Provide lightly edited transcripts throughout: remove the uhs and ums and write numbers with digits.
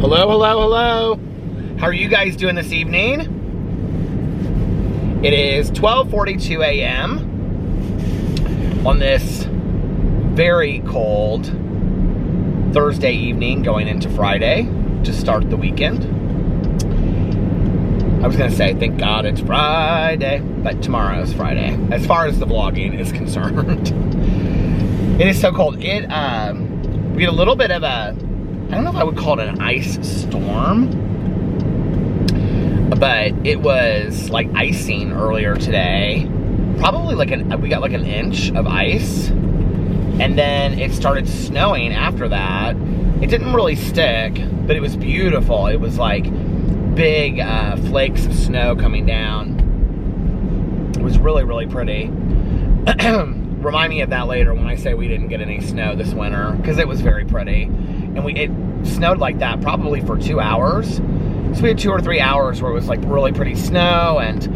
Hello, hello, hello. How are you guys doing this evening? It is 12:42 a.m. on this very cold Thursday evening going into Friday to start the weekend. I was going to say, thank God it's Friday, but tomorrow is Friday, as far as the vlogging is concerned. It is so cold. We had a little bit of a, I don't know if I would call it an ice storm, but it was like icing earlier today. Probably we got like an inch of ice, and then it started snowing after that. It didn't really stick, but it was beautiful. It was like big flakes of snow coming down. It was really, really pretty. Remind me of that later when I say we didn't get any snow this winter, because it was very pretty. And it snowed like that probably for 2 hours. So we had 2 or 3 hours where it was like really pretty snow, and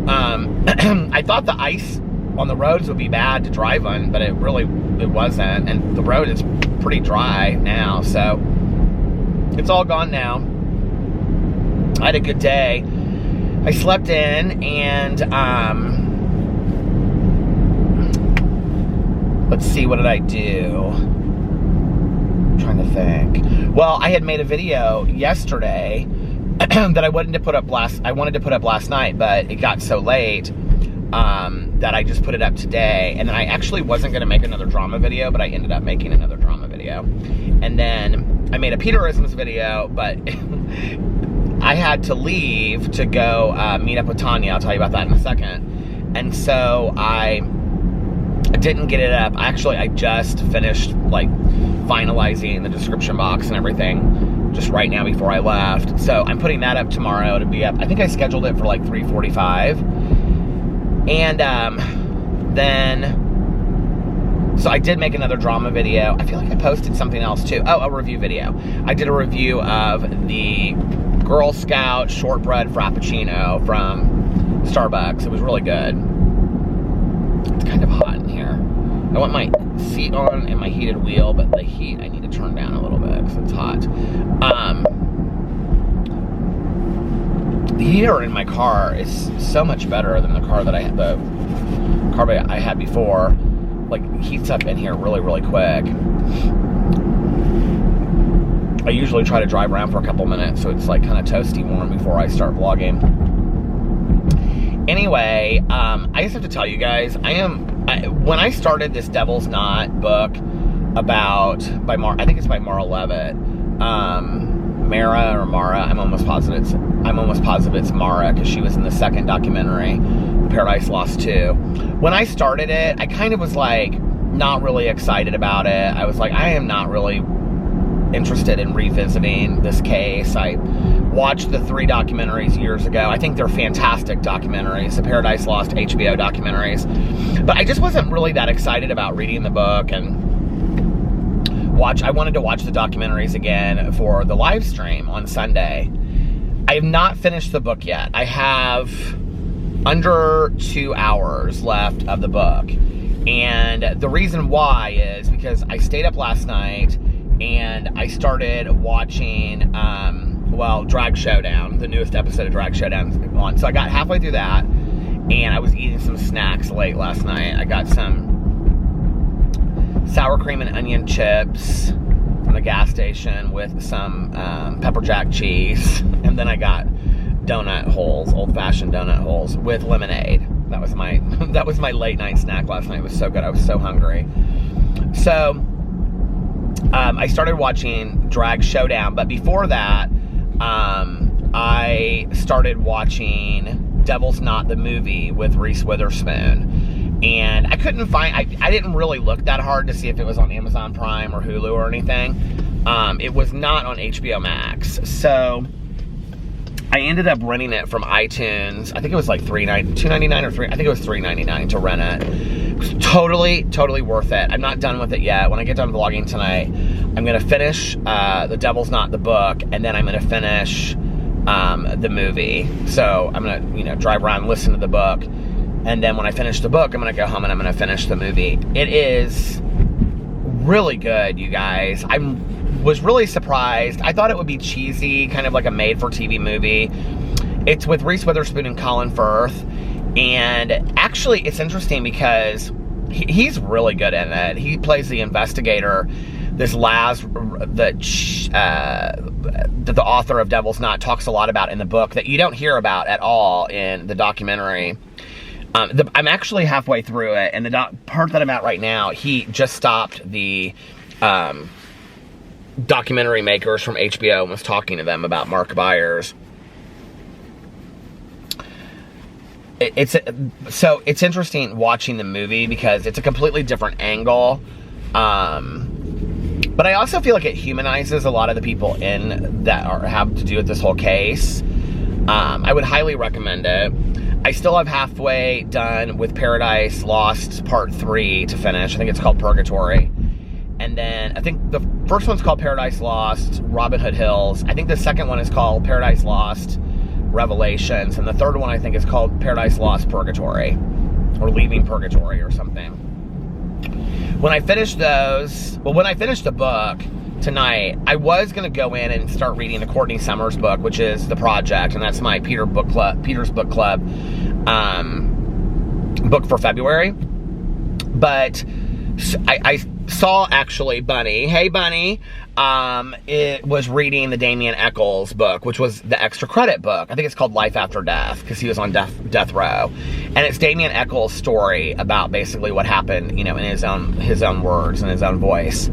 I thought the ice on the roads would be bad to drive on, but it wasn't. And the road is pretty dry now, so it's all gone now. I had a good day. I slept in, and let's see, what did I do? I'm trying to think. Well, I had made a video yesterday that I wanted to put up last night, but it got so late that I just put it up today. And then I actually wasn't going to make another drama video, but I ended up making another drama video. And then I made a Peterisms video, but I had to leave to go meet up with Tanya. I'll tell you about that in a second. And so I didn't get it up. I just finished like finalizing the description box and everything just right now before I left. So I'm putting that up tomorrow to be up. I think I scheduled it for like 3:45. And so I did make another drama video. I feel like I posted something else too. Oh, a review video. I did a review of the Girl Scout shortbread Frappuccino from Starbucks. It was really good. It's kind of hot in here. I want my seat on and my heated wheel, but the heat I need to turn down a little bit because it's hot. The heater in my car is so much better than the car that I had before. Like, heats up in here really, really quick. I usually try to drive around for a couple minutes so it's like kind of toasty warm before I start vlogging. Anyway, I just have to tell you guys, when I started this Devil's Knot book I think it's by Mara Levitt, Mara or Mara, I'm almost positive it's Mara, because she was in the second documentary, Paradise Lost 2. When I started it, I kind of was like not really excited about it. I was like, I am not really interested in revisiting this case. I watched the 3 documentaries years ago. I think they're fantastic documentaries, the Paradise Lost HBO documentaries. But I just wasn't really that excited about reading the book, and I wanted to watch the documentaries again for the live stream on Sunday. I have not finished the book yet. I have under 2 hours left of the book. And the reason why is because I stayed up last night and I started watching, Drag Showdown. The newest episode of Drag Showdown is on. So I got halfway through that, and I was eating some snacks late last night. I got some sour cream and onion chips from the gas station with some pepper jack cheese. And then I got donut holes, old-fashioned donut holes with lemonade. That was my late night snack last night. It was so good. I was so hungry. So I started watching Drag Showdown, but before that, I started watching Devil's Knot, the movie with Reese Witherspoon. And I couldn't find, I didn't really look that hard to see if it was on Amazon Prime or Hulu or anything. It was not on HBO Max. So I ended up renting it from iTunes. I think it was like $2.99 or I think it was $3.99 to rent it. It was totally worth it. I'm not done with it yet. When I get done vlogging tonight, I'm gonna finish The Devil's Knot, the book, and then I'm gonna finish the movie. So I'm gonna, drive around and listen to the book, and then when I finish the book, I'm gonna go home and I'm gonna finish the movie. It is really good, you guys. I'm was really surprised. I thought it would be cheesy, kind of like a made-for-TV movie. It's with Reese Witherspoon and Colin Firth. And actually, it's interesting because he's really good in it. He plays the investigator. This Laz, that the author of Devil's Knot talks a lot about in the book that you don't hear about at all in the documentary. I'm actually halfway through it, and the part that I'm at right now, he just stopped the documentary makers from HBO and was talking to them about Mark Byers. So it's interesting watching the movie because it's a completely different angle. But I also feel like it humanizes a lot of the people in that have to do with this whole case. I would highly recommend it. I still have halfway done with Paradise Lost Part 3 to finish. I think it's called Purgatory. And then I think the first one's called Paradise Lost, Robin Hood Hills. I think the second one is called Paradise Lost, Revelations. And the third one I think is called Paradise Lost, Purgatory. Or Leaving Purgatory or something. When I finished those, well, when I finished the book tonight, I was going to go in and start reading the Courtney Summers book, which is The Project, and that's my Peter's Book Club book for February. But I saw actually Bunny. Hey, Bunny. It was reading the Damien Eccles book, which was the extra credit book. I think it's called Life After Death, because he was on death row. And it's Damien Eccles' story about basically what happened, you know, in his own words and his own voice.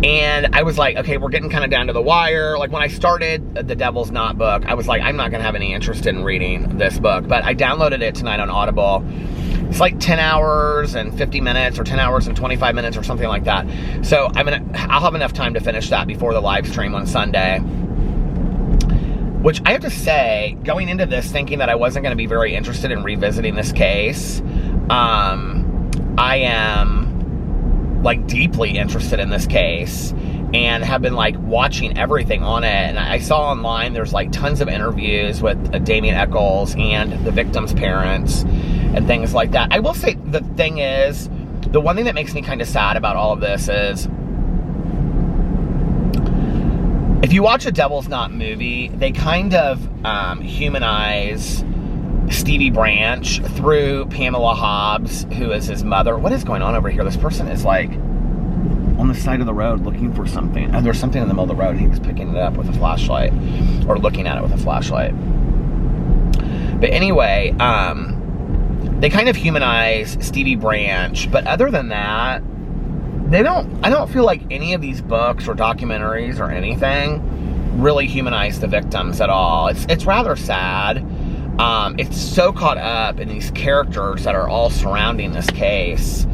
And I was like, okay, we're getting kind of down to the wire. Like, when I started the Devil's Knot book, I was like, I'm not going to have any interest in reading this book. But I downloaded it tonight on Audible. It's like 10 hours and 50 minutes or 10 hours and 25 minutes or something like that. So I'll have enough time to finish that before the live stream on Sunday. Which I have to say, going into this thinking that I wasn't going to be very interested in revisiting this case, I am like deeply interested in this case and have been like watching everything on it. And I saw online there's like tons of interviews with Damien Eccles and the victim's parents and things like that. I will say the thing is, the one thing that makes me kind of sad about all of this is, if you watch a Devil's Knot movie, they kind of humanize Stevie Branch through Pamela Hobbs, who is his mother. What is going on over here? This person is like on the side of the road looking for something. And there's something in the middle of the road. He was picking it up with a flashlight, or looking at it with a flashlight. But anyway, they kind of humanize Stevie Branch, but other than that, I don't feel like any of these books or documentaries or anything really humanize the victims at all. It's rather sad. It's so caught up in these characters that are all surrounding this case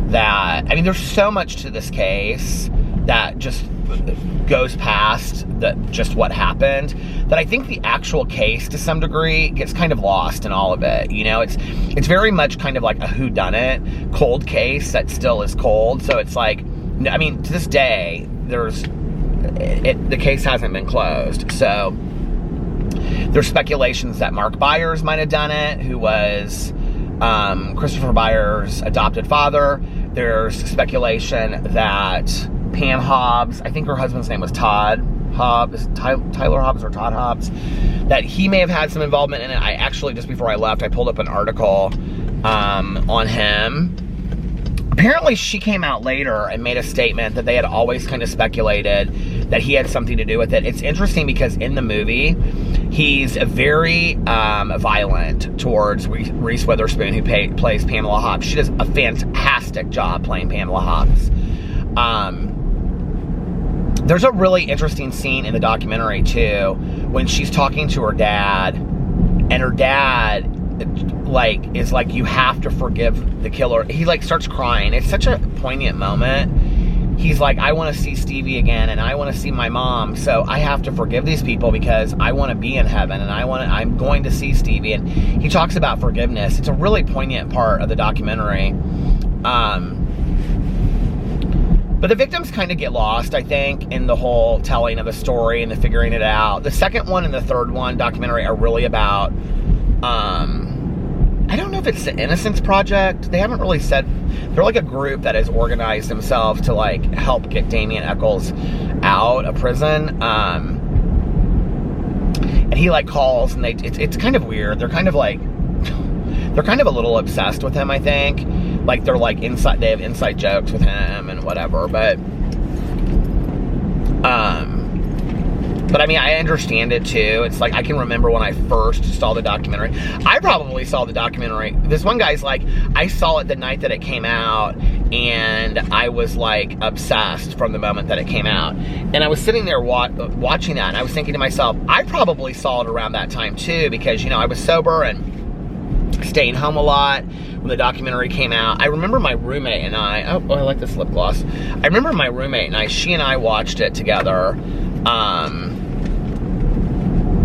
that, I mean, there's so much to this case that just goes past just what happened, that I think the actual case to some degree gets kind of lost in all of it. You know, it's very much kind of like a whodunit, cold case that still is cold. So it's like, I mean, to this day, the case hasn't been closed. So there's speculations that Mark Byers might have done it, who was Christopher Byers' adopted father. There's speculation that Pam Hobbs, I think her husband's name was Todd Hobbs, Tyler Hobbs or Todd Hobbs, that he may have had some involvement in it. I actually, just before I left, I pulled up an article on him. Apparently she came out later and made a statement that they had always kind of speculated that he had something to do with it. It's interesting because in the movie, he's very violent towards Reese Witherspoon, who plays Pamela Hobbs. She does a fantastic job playing Pamela Hobbs. There's a really interesting scene in the documentary, too, when she's talking to her dad, and her dad is like, you have to forgive the killer. He like starts crying. It's such a poignant moment. He's like, I want to see Stevie again, and I want to see my mom, so I have to forgive these people because I want to be in heaven, and I'm going to see Stevie. And he talks about forgiveness. It's a really poignant part of the documentary. But the victims kind of get lost, I think, in the whole telling of the story and the figuring it out. The second one and the third one documentary are really about, I don't know if it's the Innocence Project. They haven't really said. They're like a group that has organized themselves to like help get Damien Echols out of prison. And he like calls, and it's kind of weird. They're kind of a little obsessed with him, I think. Like they're like they have inside jokes with him and whatever, but I mean, I understand it too. It's like, I can remember when I first saw the documentary. I probably saw the documentary. This one guy's like, I saw it the night that it came out, and I was like obsessed from the moment that it came out. And I was sitting there watching that, and I was thinking to myself, I probably saw it around that time too, because, you know, I was sober and staying home a lot when the documentary came out. I remember my roommate and I, I like this lip gloss. I remember my roommate and I, she and I watched it together.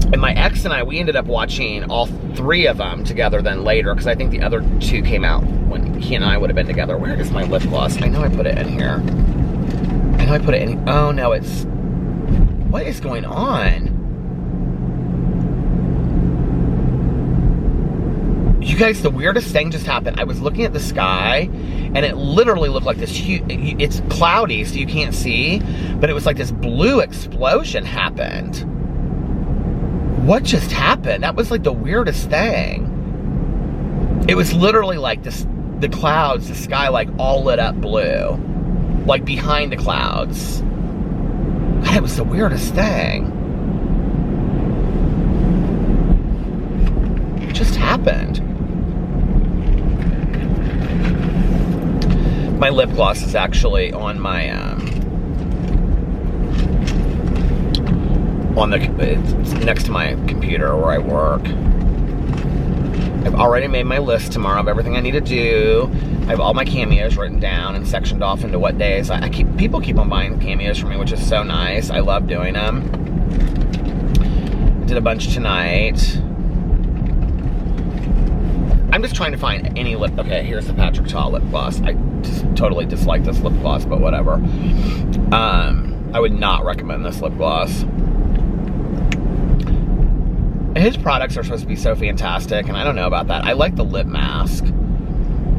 And my ex and I, we ended up watching all 3 of them together then later, because I think the other 2 came out when he and I would have been together. Where is my lip gloss? I know I put it in here. I know I put it in, oh no, it's, what is going on? You guys, the weirdest thing just happened. I was looking at the sky, and it literally looked like this huge, it's cloudy, so you can't see, but it was like this blue explosion happened. What just happened? That was like the weirdest thing. It was literally like this, the clouds, the sky like all lit up blue. Like behind the clouds. God, it was the weirdest thing. It just happened. My lip gloss is actually on my, it's next to my computer where I work. I've already made my list tomorrow of everything I need to do. I have all my cameos written down and sectioned off into what days. People keep on buying cameos from me, which is so nice. I love doing them. I did a bunch tonight. I'm just trying to find any lip. Okay, here's the Patrick Ta lip gloss. I just totally dislike this lip gloss, but whatever. I would not recommend this lip gloss. His products are supposed to be so fantastic, and I don't know about that. I like the lip mask,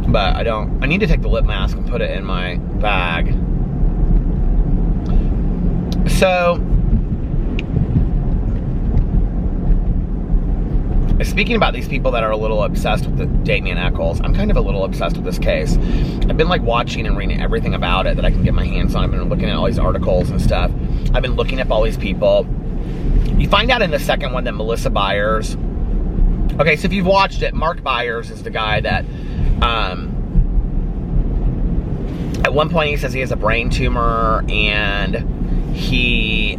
but I don't. I need to take the lip mask and put it in my bag. So, speaking about these people that are a little obsessed with the Damien Echols, I'm kind of a little obsessed with this case. I've been like watching and reading everything about it that I can get my hands on. I've been looking at all these articles and stuff. I've been looking up all these people. You find out in the second one that Melissa Byers, okay, so if you've watched it, Mark Byers is the guy that, at one point he says he has a brain tumor, and he's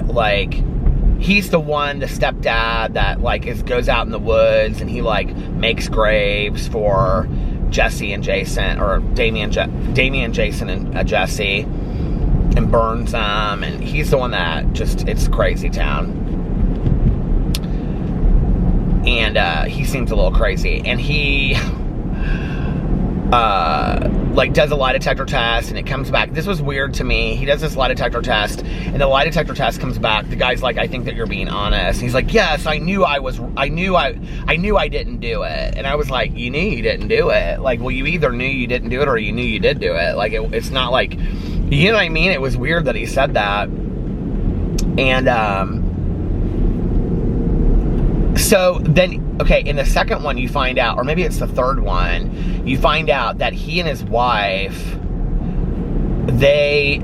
the one, the stepdad that like goes out in the woods and he like makes graves for Jesse and Jason, or Damien, Jason, and Jesse, and burns them, and he's the one that just, it's crazy town. And he seems a little crazy, and he like does a lie detector test, and it comes back. This was weird to me. He does this lie detector test, and the lie detector test comes back. The guy's like, I think that you're being honest. And he's like, yes, I knew I didn't do it. And I was like, you knew you didn't do it? Like, well, you either knew you didn't do it or you knew you did do it. Like, it's not like, you know what I mean? It was weird that he said that. And so then, okay, in the second one you find out, or maybe it's the third one, you find out that he and his wife, they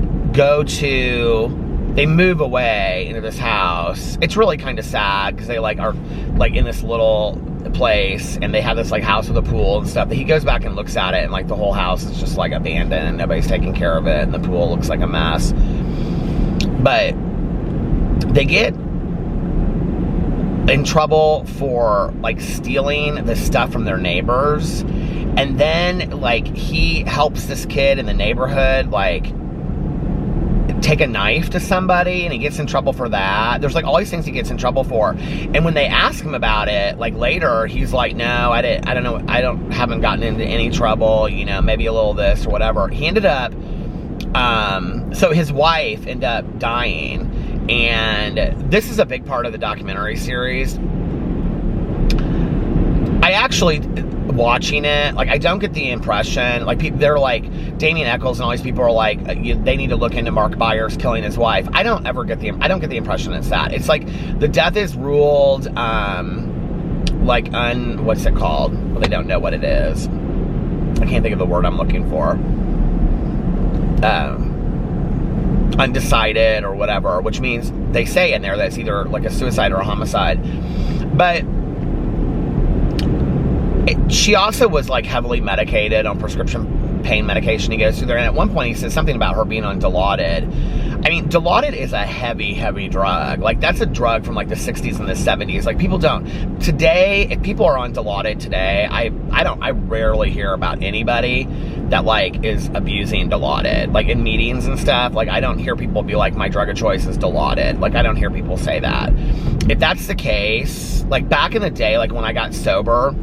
move away into this house. It's really kind of sad, because they like are like in this little place, and they have this like house with a pool and stuff. But he goes back and looks at it, and like the whole house is just like abandoned, and nobody's taking care of it, and the pool looks like a mess. But they get in trouble for like stealing the stuff from their neighbors, and then like he helps this kid in the neighborhood like take a knife to somebody, and he gets in trouble for that. There's like all these things he gets in trouble for, and when they ask him about it like later, he's like, no, I don't know, haven't gotten into any trouble, you know, maybe a little this or whatever. He ended up so his wife ended up dying. And this is a big part of the documentary series. I actually, watching it, like, I don't get the impression, like, they're like, Damien Echols and all these people are like, they need to look into Mark Byers killing his wife. I don't get the impression it's that. It's like, the death is ruled, like, what's it called? Well, they don't know what it is. I can't think of the word I'm looking for. Undecided or whatever, which means they say in there that it's either like a suicide or a homicide. But she also was like heavily medicated on prescription pain medication he goes through there. And at one point he says something about her being on Dilaudid. I mean, Dilaudid is a heavy, heavy drug. Like, that's a drug from like the 60s and the 70s. Like, people don't today, if people are on Dilaudid today, I rarely hear about anybody that like is abusing Dilaudid, like in meetings and stuff. Like, I don't hear people be like, my drug of choice is Dilaudid. Like, I don't hear people say that. If that's the case, like back in the day, like when I got sober,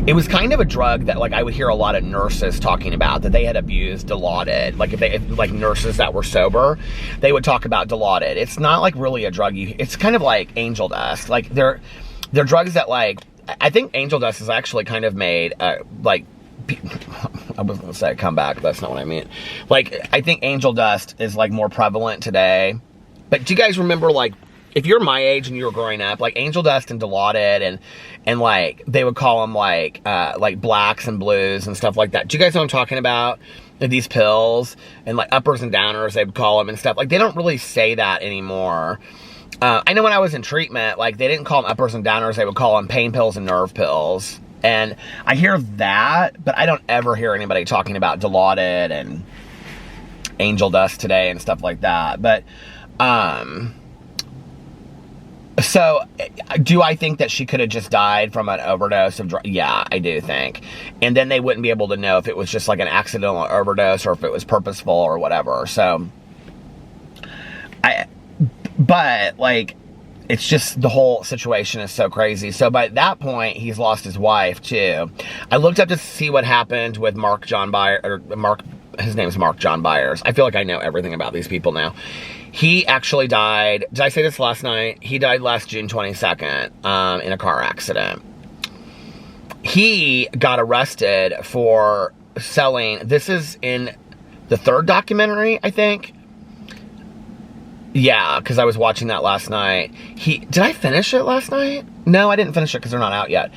it was kind of a drug that like I would hear a lot of nurses talking about, that they had abused Dilaudid. Like like nurses that were sober, they would talk about Dilaudid. It's not like really a drug it's kind of like angel dust. Like they're drugs that like, I think angel dust is actually kind of made like, I was gonna say come back, that's not what I mean. Like, I think angel dust is like more prevalent today. But do you guys remember, like, if you're my age and you were growing up, like angel dust and Dilaudid and like they would call them like blacks and blues and stuff like that. Do you guys know what I'm talking about? These pills and like uppers and downers, they would call them and stuff. Like, they don't really say that anymore. I know when I was in treatment, like they didn't call them uppers and downers, they would call them pain pills and nerve pills. And I hear that, but I don't ever hear anybody talking about Dilaudid and angel dust today and stuff like that. But so, do I think that she could have just died from an overdose of drugs? Yeah, I do think. And then they wouldn't be able to know if it was just like an accidental overdose or if it was purposeful or whatever. So, but like, it's just the whole situation is so crazy. So by that point, he's lost his wife too. I looked up to see what happened with his name is Mark John Byers. I feel like I know everything about these people now. He actually died, did I say this last night? He died last June 22nd in a car accident. He got arrested for selling, this is in the third documentary, I think. Yeah, because I was watching that last night. Did I finish it last night? No, I didn't finish it because they're not out yet.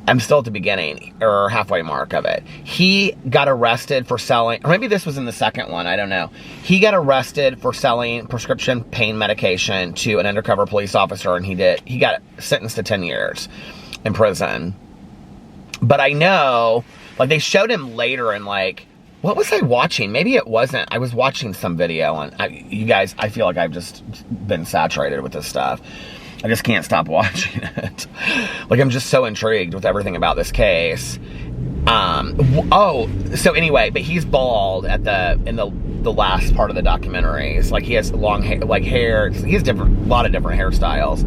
I'm still at the beginning, or halfway mark of it. He got arrested for selling, or maybe this was in the second one, I don't know. He got arrested for selling prescription pain medication to an undercover police officer, and he got sentenced to 10 years in prison. But I know, like, they showed him later in, like, what was I watching? Maybe it wasn't. I was watching some video on, you guys, I feel like I've just been saturated with this stuff. I just can't stop watching it. Like, I'm just so intrigued with everything about this case. So anyway, but he's bald in the last part of the documentaries. Like, he has long hair, like hair. He has a lot of different hairstyles.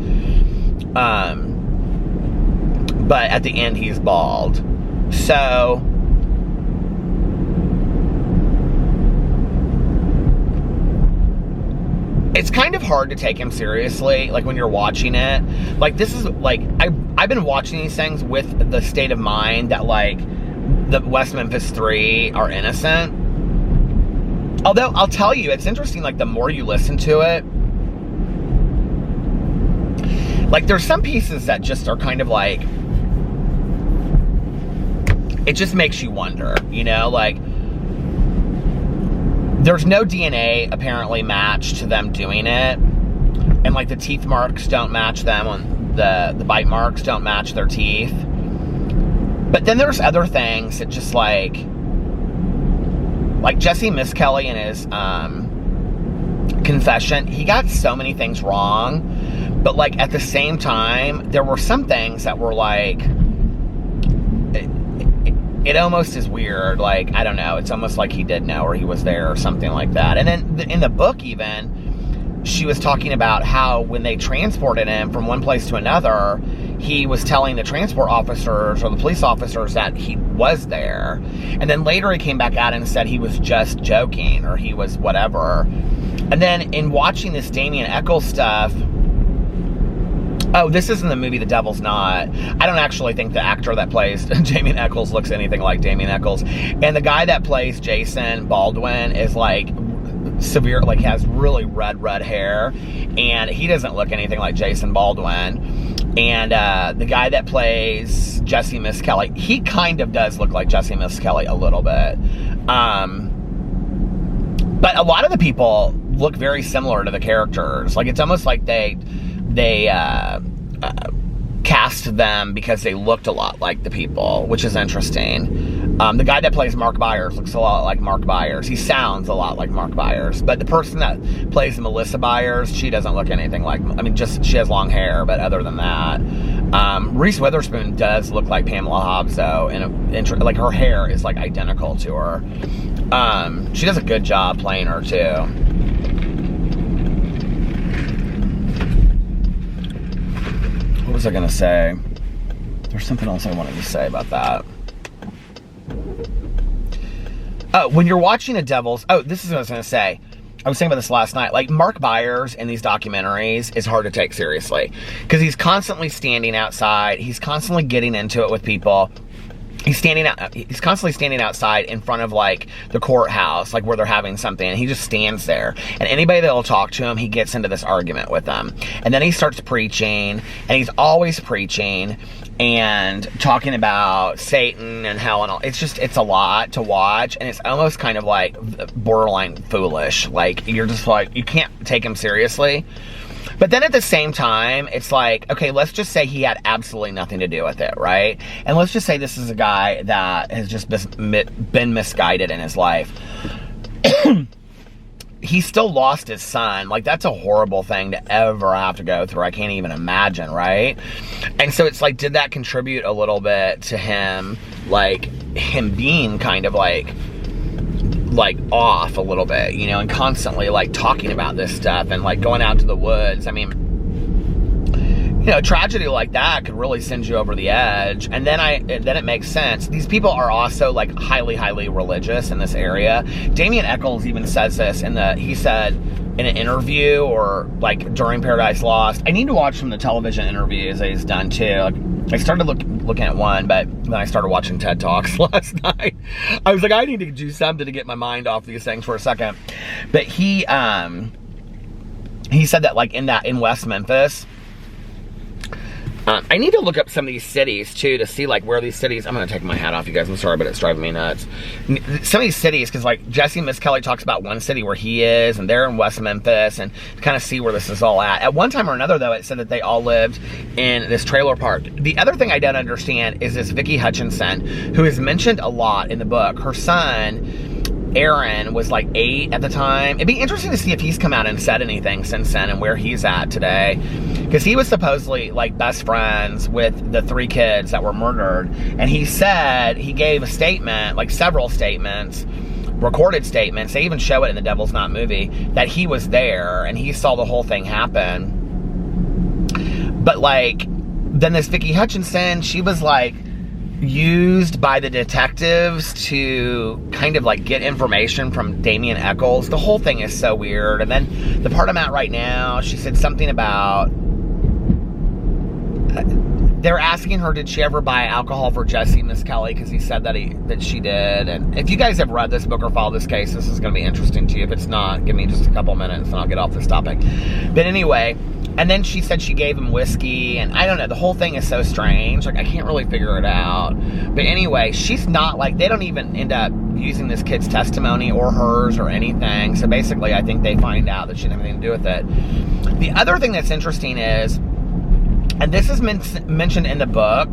But at the end, he's bald. So it's kind of hard to take him seriously, like when you're watching it. Like, this is like, I've been watching these things with the state of mind that like the West Memphis 3 are innocent. Although I'll tell you, it's interesting, like the more you listen to it, like there's some pieces that just are kind of like, it just makes you wonder, you know, like, there's no DNA apparently matched to them doing it. And like the teeth marks don't match them, on the bite marks don't match their teeth. But then there's other things that just like Jesse Miskelly in his confession, he got so many things wrong. But like at the same time, there were some things that were like, it almost is weird, like, I don't know, it's almost like he did know, or he was there, or something like that. And then in the book even, she was talking about how when they transported him from one place to another, he was telling the transport officers or the police officers that he was there. And then later he came back out and said he was just joking, or he was whatever. And then in watching this Damien Echols stuff, Oh, this is in the movie The Devil's Not. I don't actually think the actor that plays Damien Eccles looks anything like Damien Eccles. And the guy that plays Jason Baldwin is like severe, like has really red hair. And he doesn't look anything like Jason Baldwin. And the guy that plays Jesse Miss Kelly, he kind of does look like Jesse Miss Kelly a little bit. But a lot of the people look very similar to the characters. Like, it's almost like they cast them because they looked a lot like the people, which is interesting. The guy that plays Mark Byers looks a lot like Mark Byers. He sounds a lot like Mark Byers. But the person that plays Melissa Byers, she doesn't look anything like... I mean, just she has long hair, but other than that... Reese Witherspoon does look like Pamela Hobbs, though. And like, her hair is, like, identical to her. She does a good job playing her, too. What was I going to say? There's something else I wanted to say about that. Oh, when you're watching a Devil's... Oh, this is what I was going to say. I was saying about this last night. Like, Mark Byers in these documentaries is hard to take seriously. Because he's constantly standing outside. He's constantly getting into it with people. He's constantly standing outside in front of, like, the courthouse, like, where they're having something, and he just stands there. And anybody that will talk to him, he gets into this argument with them. And then he starts preaching, and he's always preaching and talking about Satan and hell and all. It's a lot to watch, and it's almost kind of, like, borderline foolish. Like, you're just, like, you can't take him seriously. But then at the same time, it's like, okay, let's just say he had absolutely nothing to do with it, right? And let's just say this is a guy that has just been misguided in his life. He still lost his son. Like, that's a horrible thing to ever have to go through. I can't even imagine, right? And so it's like, did that contribute a little bit to him, like, him being kind of like off a little bit, you know, and constantly like talking about this stuff and like going out to the woods. I mean, you know, tragedy like that could really send you over the edge. And then it makes sense. These people are also like highly religious in this area. Damien Eccles even says this he said in an interview, or like during Paradise Lost. I need to watch some of the television interviews that he's done too. Like, I started looking at one, but then I started watching TED Talks last night. I was like, I need to do something to get my mind off these things for a second. But he said that like in West Memphis, I need to look up some of these cities too to see like where these cities. I'm gonna take my hat off, you guys. I'm sorry, but it's driving me nuts. Some of these cities, because like Jesse Miss Kelly talks about one city where he is, and they're in West Memphis, and to kind of see where this is all at. At one time or another, though, it said that they all lived in this trailer park. The other thing I don't understand is this Vicky Hutchinson, who is mentioned a lot in the book. Her son Aaron was like 8 at the time. It'd be interesting to see if he's come out and said anything since then and where he's at today. Because he was supposedly like best friends with the 3 kids that were murdered. And he said, he gave a statement, like several statements, recorded statements. They even show it in the Devil's Not movie, that he was there and he saw the whole thing happen. But like, then this Vicky Hutchinson, she was like used by the detectives to kind of like get information from Damien Eccles. The whole thing is so weird. And then the part I'm at right now, she said something about they're asking her, did she ever buy alcohol for Jesse Miss Kelly? Because he said that she did. And if you guys have read this book or followed this case, this is going to be interesting to you. If it's not, give me just a couple minutes and I'll get off this topic. But anyway, and then she said she gave him whiskey, and I don't know, the whole thing is so strange. Like, I can't really figure it out. But anyway, she's not like, they don't even end up using this kid's testimony or hers or anything. So basically, I think they find out that she didn't have anything to do with it. The other thing that's interesting is, and this is mentioned in the book,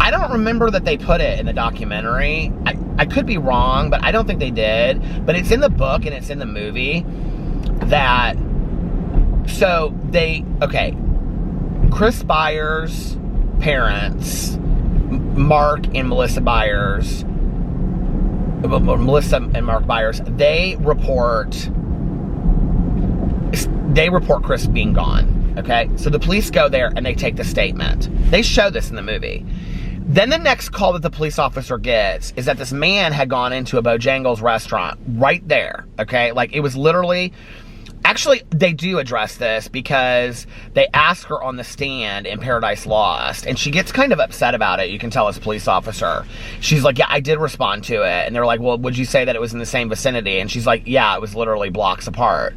I don't remember that they put it in the documentary. I could be wrong, but I don't think they did. But it's in the book and it's in the movie that, so okay, Chris Byers' parents, Mark and Melissa Byers, Melissa and Mark Byers, they report Chris being gone. Okay, so the police go there and they take the statement. They show this in the movie. Then the next call that the police officer gets is that this man had gone into a Bojangles restaurant right there. Okay, like it was literally Actually, they do address this because they ask her on the stand in Paradise Lost, and she gets kind of upset about it. You can tell as a police officer. She's like, yeah, I did respond to it. And they're like, well, would you say that it was in the same vicinity? And she's like, yeah, it was literally blocks apart.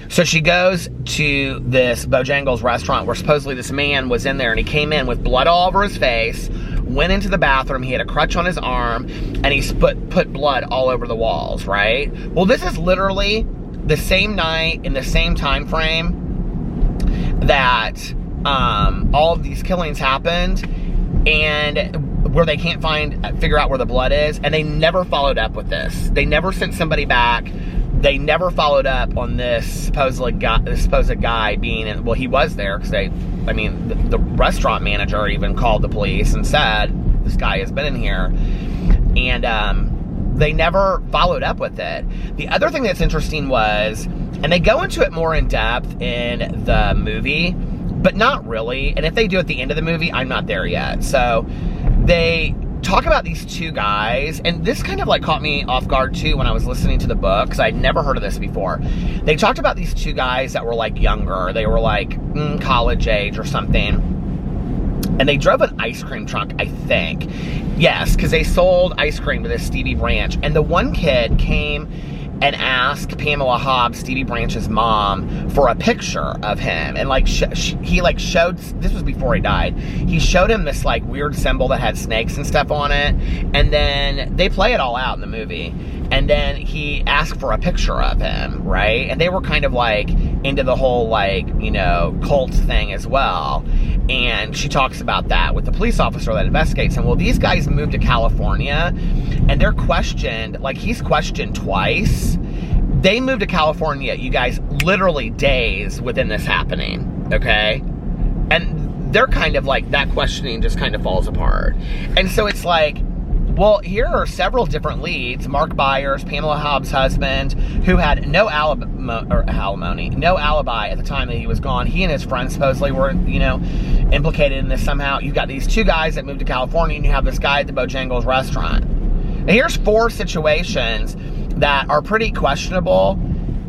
So she goes to this Bojangles restaurant where supposedly this man was in there, and he came in with blood all over his face, went into the bathroom, he had a crutch on his arm, and he put blood all over the walls, right? Well, this is literally the same night, in the same time frame that all of these killings happened, and where they can't figure out where the blood is, and they never followed up with this. They never sent somebody back. They never followed up on this supposed guy being in, well, he was there, because the restaurant manager even called the police and said, this guy has been in here, and they never followed up with it. The other thing that's interesting was, and they go into it more in depth in the movie, but not really, and if they do at the end of the movie, I'm not there yet. So they talk about these two guys, and this kind of like caught me off guard too when I was listening to the book, because I'd never heard of this before. They talked about these two guys that were like younger. They were like college age or something, and they drove an ice cream truck, I think. Yes, because they sold ice cream to this Stevie Branch, and the one kid came and asked Pamela Hobbs, Stevie Branch's mom, for a picture of him. And like he like showed, this was before he died, he showed him this like weird symbol that had snakes and stuff on it. And then they play it all out in the movie. And then he asked for a picture of him, right? And they were kind of like into the whole like, you know, cult thing as well. And she talks about that with the police officer that investigates him. Well, these guys moved to California, and they're questioned, like he's questioned twice. They moved to California, you guys, literally days within this happening, okay? And they're kind of like, that questioning just kind of falls apart. And so it's like, well, here are several different leads. Mark Byers, Pamela Hobbs' husband, who had no alibi at the time that he was gone. He and his friends supposedly were, you know, implicated in this somehow. You've got these two guys that moved to California, and you have this guy at the Bojangles restaurant. And here's 4 situations that are pretty questionable,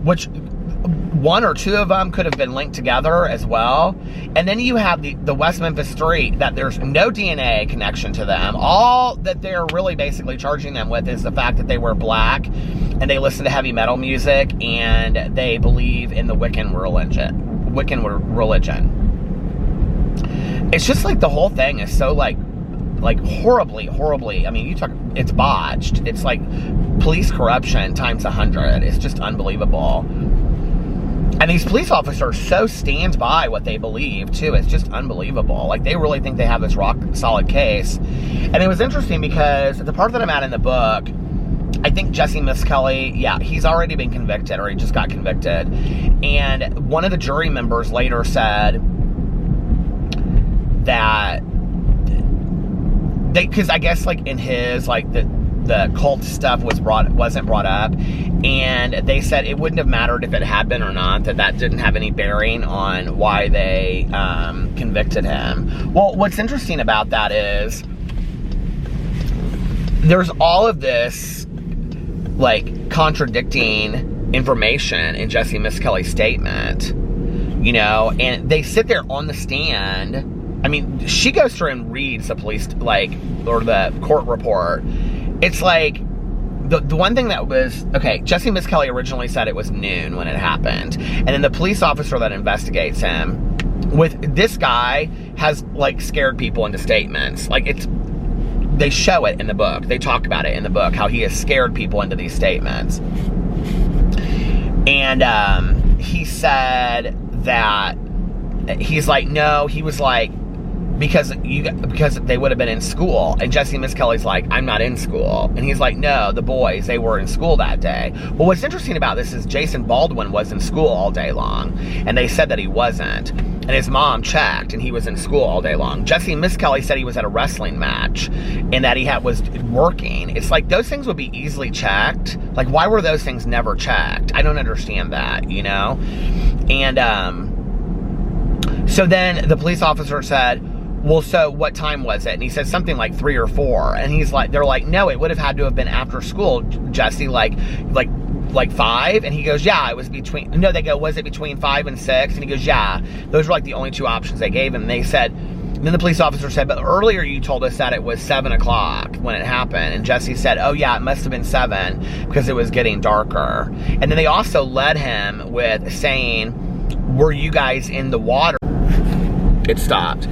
which 1 or 2 of them could have been linked together as well. And then you have the West Memphis 3, that there's no DNA connection to them. All that they're really basically charging them with is the fact that they wear black, and they listen to heavy metal music, and they believe in the Wiccan religion. It's just like the whole thing is so like horribly, I mean, it's botched. It's like police corruption times 100. It's just unbelievable. And these police officers so stand by what they believe, too. It's just unbelievable. Like, they really think they have this rock-solid case. And it was interesting because the part that I'm at in the book, I think Jesse Miskelly, yeah, he's already been convicted, or he just got convicted. And one of the jury members later said that because I guess, like, in his, like, the cult stuff wasn't brought up, and they said it wouldn't have mattered if it had been or not, that didn't have any bearing on why they convicted him. Well, what's interesting about that is there's all of this like contradicting information in Jesse Miskelly's statement, you know, and they sit there on the stand. I mean, she goes through and reads the police, like, or the court report. It's like, the one thing that was, okay, Jesse Miskelly originally said it was noon when it happened. And then the police officer that investigates him, with this guy, has, like, scared people into statements. Like, they show it in the book. They talk about it in the book, how he has scared people into these statements. And he said that, he's like, no, he was like, because they would have been in school. And Jesse Miskelly's like, I'm not in school. And he's like, no, the boys, they were in school that day. Well, what's interesting about this is Jason Baldwin was in school all day long, and they said that he wasn't. And his mom checked, and he was in school all day long. Jesse Miskelly said he was at a wrestling match, and that he was working. It's like, those things would be easily checked. Like, why were those things never checked? I don't understand that, you know? And so then the police officer said, well, so what time was it? And he said something like 3 or 4. And he's like, they're like, no, it would have had to have been after school, Jesse, like like 5? And he goes, yeah, it was between, no, they go, was it between 5 and 6? And he goes, yeah, those were like the only 2 options they gave him. And they said, and then the police officer said, but earlier you told us that it was 7 o'clock when it happened. And Jesse said, oh yeah, it must have been 7 because it was getting darker. And then they also led him with saying, were you guys in the water? It stopped.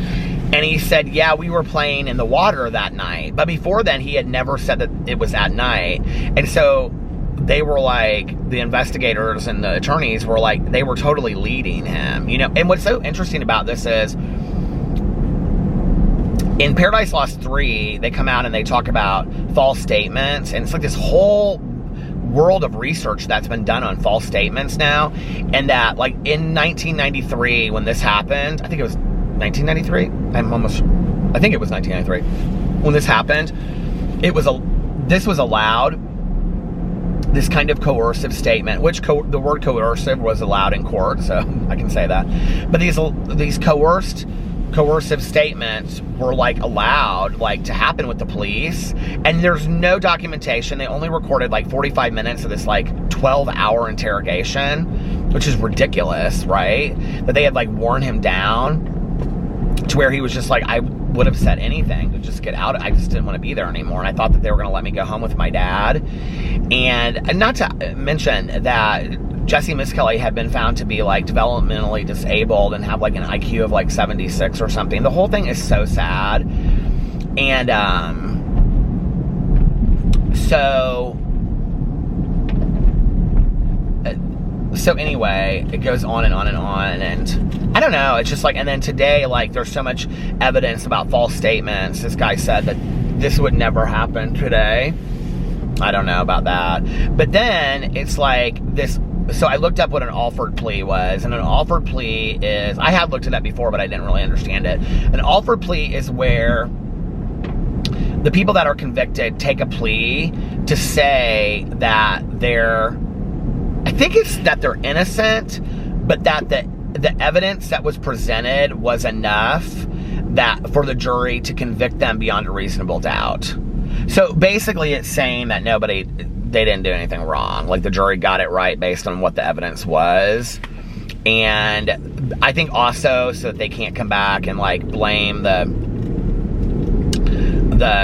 And he said, yeah, we were playing in the water that night. But before then, he had never said that it was at night. And so they were like, the investigators and the attorneys were like, they were totally leading him, you know. And what's so interesting about this is, in Paradise Lost 3, they come out and they talk about false statements. And it's like this whole world of research that's been done on false statements now. And that, like, in 1993, when this happened, I think it was 1993? I think it was 1993. When this happened, this was allowed, this kind of coercive statement, which the word coercive was allowed in court, so I can say that. But these coercive statements were like allowed like to happen with the police, and there's no documentation. They only recorded like 45 minutes of this like 12-hour interrogation, which is ridiculous, right? That they had like worn him down to where he was just like, I would have said anything to just get out. I just didn't want to be there anymore. And I thought that they were going to let me go home with my dad. And not to mention that Jesse Misskelley had been found to be like developmentally disabled and have like an IQ of like 76 or something. The whole thing is so sad. And so anyway, it goes on and on and on, and I don't know, it's just like, and then today, like, there's so much evidence about false statements. This guy said that this would never happen today. I don't know about that. But then it's like this, so I looked up what an offered plea was, and an offered plea is, I had looked at that before, but I didn't really understand it. An offered plea is where the people that are convicted take a plea to say that I think it's that they're innocent, but that the evidence that was presented was enough that for the jury to convict them beyond a reasonable doubt. So basically it's saying that they didn't do anything wrong. Like, the jury got it right based on what the evidence was. And I think also so that they can't come back and like blame the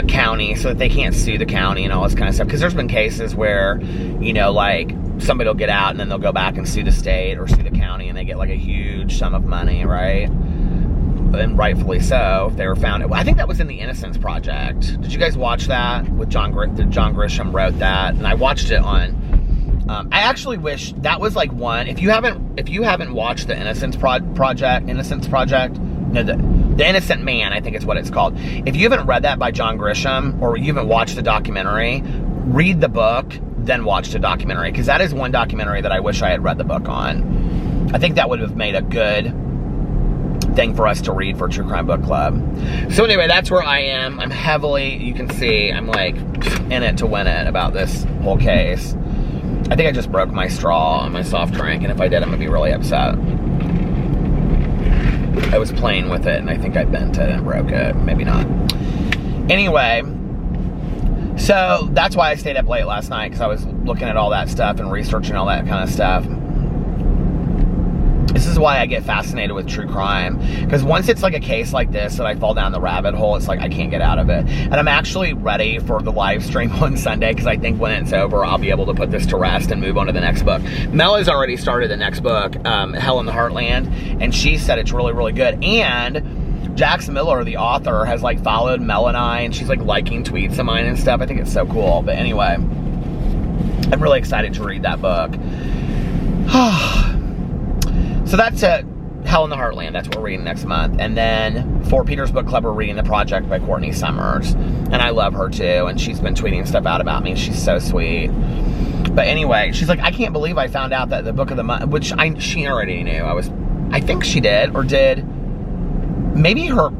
county, so that they can't sue the county and all this kind of stuff. Because there's been cases where, you know, like, somebody will get out and then they'll go back and sue the state or sue the county, and they get like a huge sum of money, right? And rightfully so, if they were found. I think that was in the Innocence Project. Did you guys watch that with John Grisham wrote that? And I watched it on. I actually wish that was like one. If you haven't watched the Innocence Project, no, the Innocent Man, I think is what it's called. If you haven't read that by John Grisham, or you haven't watched the documentary, read the book, then watch the documentary, because that is one documentary that I wish I had read the book on. I think that would have made a good thing for us to read for True Crime Book Club. So anyway, that's where I am. I'm heavily, you can see, I'm like in it to win it about this whole case. I think I just broke my straw on my soft drink, and if I did, I'm gonna be really upset. I was playing with it, and I think I bent it and broke it. Maybe not. Anyway, so that's why I stayed up late last night, because I was looking at all that stuff and researching all that kind of stuff. This is why I get fascinated with true crime, because once it's like a case like this that I fall down the rabbit hole, it's like I can't get out of it. And I'm actually ready for the live stream on Sunday, because I think when it's over, I'll be able to put this to rest and move on to the next book. Mel has already started the next book, Hell in the Heartland, and she said it's really, really good. And Jax Miller, the author, has like followed Mel and I, and she's like liking tweets of mine and stuff. I think it's so cool. But anyway, I'm really excited to read that book. So that's Hell in the Heartland. That's what we're reading next month. And then for Peter's Book Club, we're reading The Project by Courtney Summers. And I love her too. And she's been tweeting stuff out about me. She's so sweet. But anyway, she's like, I can't believe I found out that the book of the month, which she already knew. I think she did, or did. Maybe her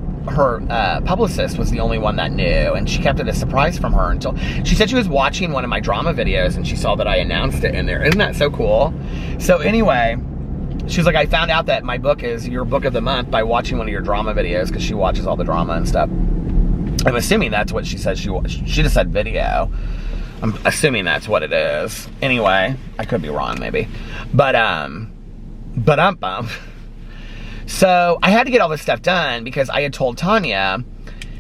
publicist was the only one that knew, and she kept it a surprise from her until she said she was watching one of my drama videos and she saw that I announced it in there. Isn't that so cool? So anyway, she was like, I found out that my book is your book of the month by watching one of your drama videos, because she watches all the drama and stuff. I'm assuming that's what she said. She just said video. I'm assuming that's what it is. Anyway, I could be wrong, maybe. But so I had to get all this stuff done because I had told Tanya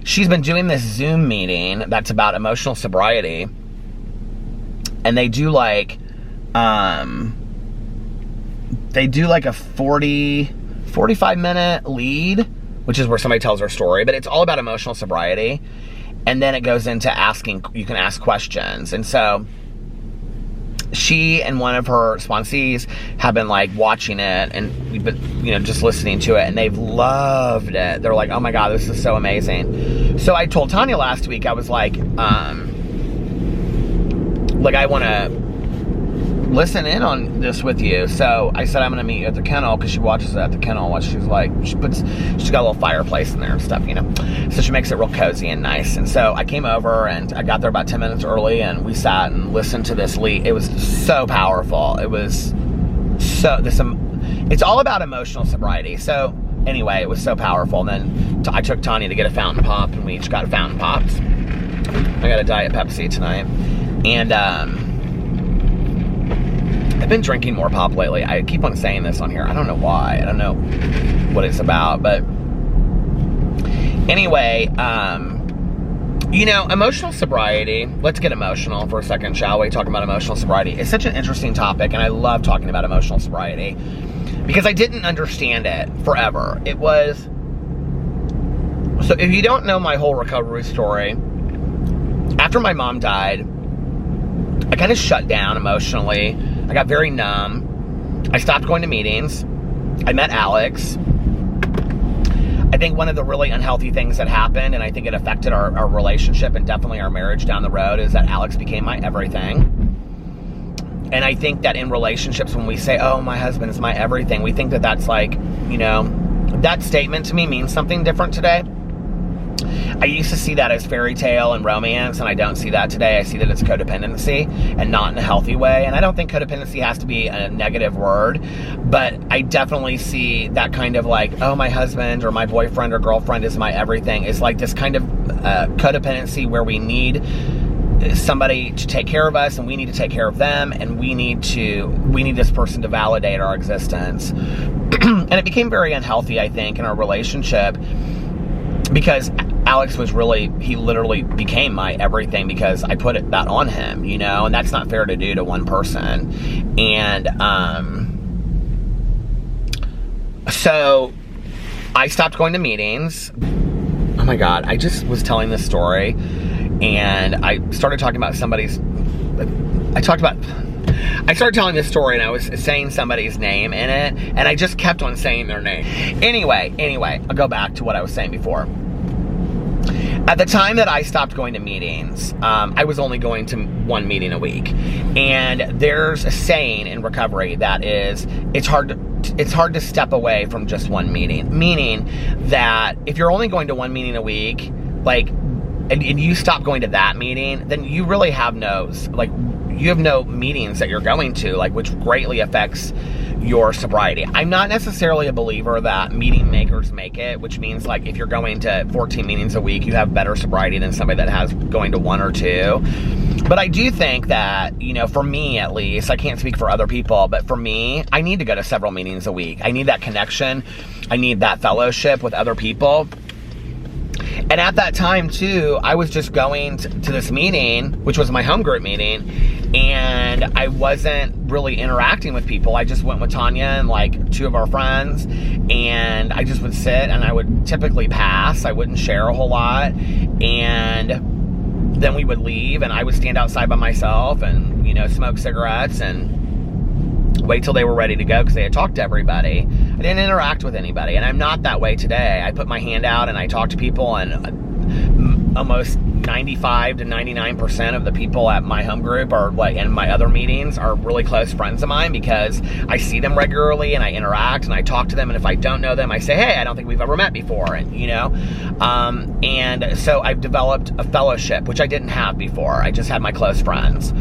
she's been doing this Zoom meeting that's about emotional sobriety, and they do like a 45-minute lead, which is where somebody tells their story, but it's all about emotional sobriety. And then it goes into you can ask questions. And so she and one of her sponsees have been like watching it, and we've been, just listening to it, and they've loved it. They're like, oh my God, this is so amazing. So I told Tanya last week, I was like, I want to listen in on this with you. So I said I'm going to meet you at the kennel, because she watches it at the kennel. What she's like, she's got a little fireplace in there and stuff, so she makes it real cozy and nice. And so I came over, and I got there about 10 minutes early, and we sat and listened to this lead. It was so powerful. It was it's all about emotional sobriety. So anyway, it was so powerful. And then I took Tanya to get a fountain pop, and we each got fountain pops. I got a Diet Pepsi tonight, and I've been drinking more pop lately. I keep on saying this on here. I don't know why. I don't know what it's about. But anyway, emotional sobriety. Let's get emotional for a second, shall we? Talking about emotional sobriety. It's such an interesting topic, and I love talking about emotional sobriety because I didn't understand it forever. It was... So if you don't know my whole recovery story, after my mom died, I kind of shut down emotionally. I got very numb. I stopped going to meetings. I met Alex. I think one of the really unhealthy things that happened, and I think it affected our relationship and definitely our marriage down the road, is that Alex became my everything. And I think that in relationships, when we say, oh, my husband is my everything, we think that that's like, that statement to me means something different today. I used to see that as fairy tale and romance, and I don't see that today. I see that it's codependency, and not in a healthy way. And I don't think codependency has to be a negative word, but I definitely see that kind of like, oh, my husband or my boyfriend or girlfriend is my everything, is like this kind of codependency where we need somebody to take care of us, and we need to take care of them, and we need this person to validate our existence. And it became very unhealthy, I think, in our relationship, because Alex he literally became my everything because I put that on him, and that's not fair to do to one person. And so I stopped going to meetings. Oh my God, I just was telling this story, and I started talking about I started telling this story, and I was saying somebody's name in it, and I just kept on saying their name. Anyway, I'll go back to what I was saying before. At the time that I stopped going to meetings, I was only going to one meeting a week. And there's a saying in recovery that is, it's hard to step away from just one meeting. Meaning that if you're only going to one meeting a week, and you stop going to that meeting, then you really have no meetings that you're going to, which greatly affects your sobriety. I'm not necessarily a believer that meeting makers make it, which means if you're going to 14 meetings a week, you have better sobriety than somebody that has going to one or two. But I do think that, for me at least, I can't speak for other people, but for me, I need to go to several meetings a week. I need that connection. I need that fellowship with other people. And at that time, too, I was just going to this meeting, which was my home group meeting, and I wasn't really interacting with people. I just went with Tanya and two of our friends, and I just would sit, and I would typically pass. I wouldn't share a whole lot, and then we would leave, and I would stand outside by myself and, smoke cigarettes and wait till they were ready to go because they had talked to everybody. I didn't interact with anybody, and I'm not that way today. I put my hand out and I talk to people, and almost 95 to 99% of the people at my home group and my other meetings are really close friends of mine because I see them regularly and I interact and I talk to them, and if I don't know them, I say, hey, I don't think we've ever met before, and and so I've developed a fellowship, which I didn't have before. I just had my close friends.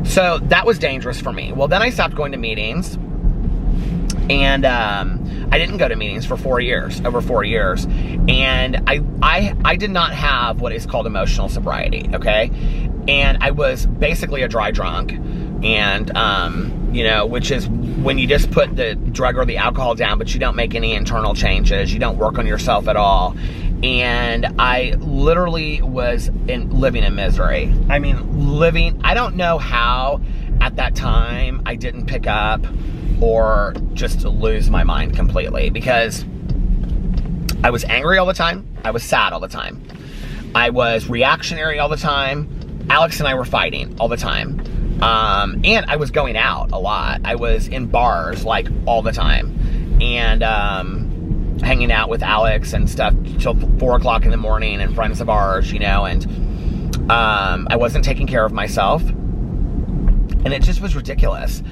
So that was dangerous for me. Well, then I stopped going to meetings, and I didn't go to meetings for over 4 years, and I did not have what is called emotional sobriety, okay? And I was basically a dry drunk. And, you know, which is when you just put the drug or the alcohol down, but you don't make any internal changes. You don't work on yourself at all. And I literally was living in misery. I mean, I don't know how at that time I didn't pick up or just lose my mind completely, because I was angry all the time. I was sad all the time. I was reactionary all the time. Alex and I were fighting all the time. And I was going out a lot. I was in bars like all the time, and hanging out with Alex and stuff till 4 o'clock in the morning, and friends of ours, you know, and I wasn't taking care of myself, and it just was ridiculous.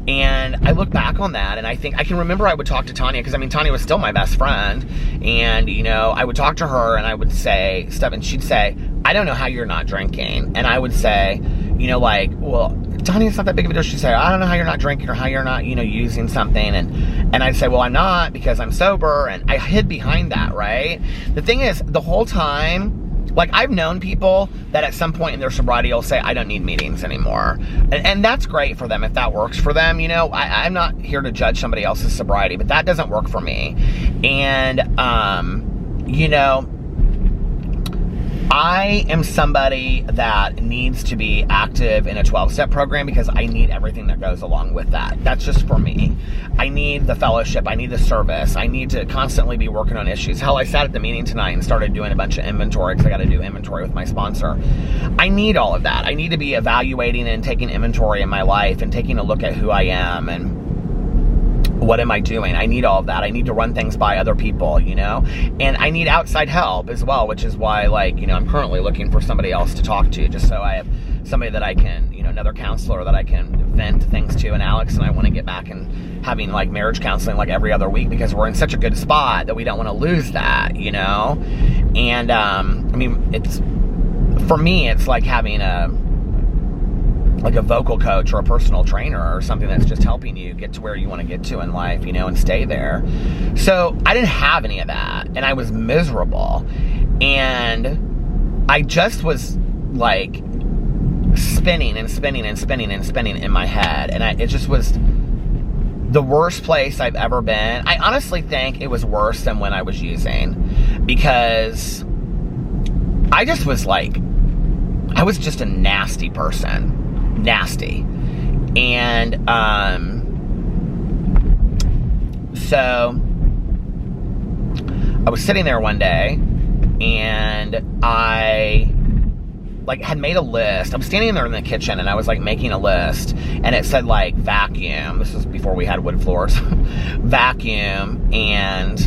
And I look back on that, and I think I can remember I would talk to Tanya, because I mean, Tanya was still my best friend, and you know, I would talk to her and I would say stuff, and she'd say, I don't know how you're not drinking. And I would say, you know, like, well, Tanya, it's not that big of a deal. She'd say, I don't know how you're not drinking, or how you're not, you know, using something. And I'd say, well, I'm not, because I'm sober. And I hid behind that, right? The thing is, the whole time, like, I've known people that at some point in their sobriety will say, I don't need meetings anymore. And that's great for them if that works for them. You know, I'm not here to judge somebody else's sobriety, but that doesn't work for me. And, you know, I am somebody that needs to be active in a 12-step program, because I need everything that goes along with that. That's just for me. I need the fellowship. I need the service. I need to constantly be working on issues. Hell, I sat at the meeting tonight and started doing a bunch of inventory, because I got to do inventory with my sponsor. I need all of that. I need to be evaluating and taking inventory in my life, and taking a look at who I am and what am I doing? I need all of that. I need to run things by other people, you know? And I need outside help as well, which is why, like, you know, I'm currently looking for somebody else to talk to, just so I have somebody that I can, you know, another counselor that I can vent things to. And Alex and I want to get back and having, like, marriage counseling, like, every other week, because we're in such a good spot that we don't want to lose that, you know? And, I mean, for me, it's like having a vocal coach or a personal trainer or something that's just helping you get to where you want to get to in life, you know, and stay there. So I didn't have any of that, and I was miserable, and I just was like spinning and spinning and spinning and spinning in my head, and it just was the worst place I've ever been. I honestly think it was worse than when I was using, because I just was like, I was just a nasty person. Nasty. And so I was sitting there one day, and I like had made a list. I was standing there in the kitchen, and I was like making a list, and it said like vacuum. This was before we had wood floors. Vacuum, and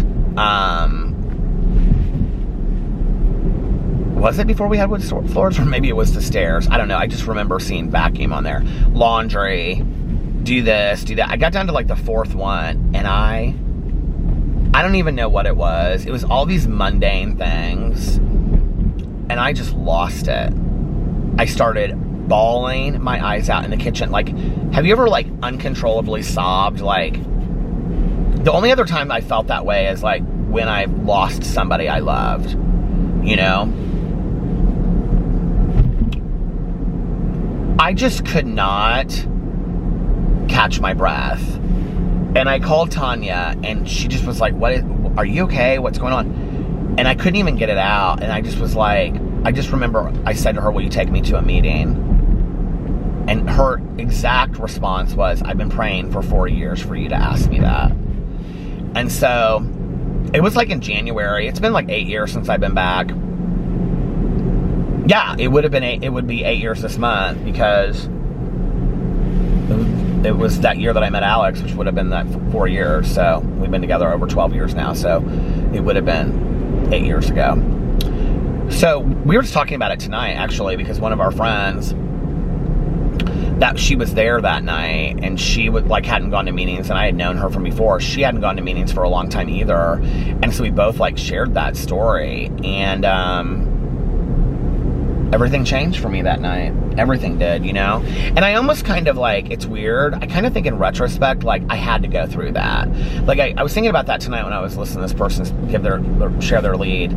was it before we had wood floors, or maybe it was the stairs? I don't know. I just remember seeing vacuum on there. Laundry, do this, do that. I got down to like the fourth one, and I don't even know what it was. It was all these mundane things, and I just lost it. I started bawling my eyes out in the kitchen. Like, have you ever like uncontrollably sobbed? Like, the only other time I felt that way is like when I lost somebody I loved, you know? I just could not catch my breath. And I called Tanya, and she just was like, are you okay? What's going on? And I couldn't even get it out. And I just was like, I just remember I said to her, will you take me to a meeting? And her exact response was, I've been praying for 4 years for you to ask me that. And so it was like in January. It's been like 8 years since I've been back. Yeah, it would be 8 years this month, because it was that year that I met Alex, which would have been that 4 years. So we've been together over 12 years now. So it would have been 8 years ago. So we were just talking about it tonight, actually, because one of our friends, that she was there that night, and she hadn't gone to meetings, and I had known her from before. She hadn't gone to meetings for a long time either. And so we both like shared that story, and everything changed for me that night. Everything did, you know? And I almost kind of like, it's weird, I kind of think in retrospect, like, I had to go through that. Like, I was thinking about that tonight when I was listening to this person share their lead.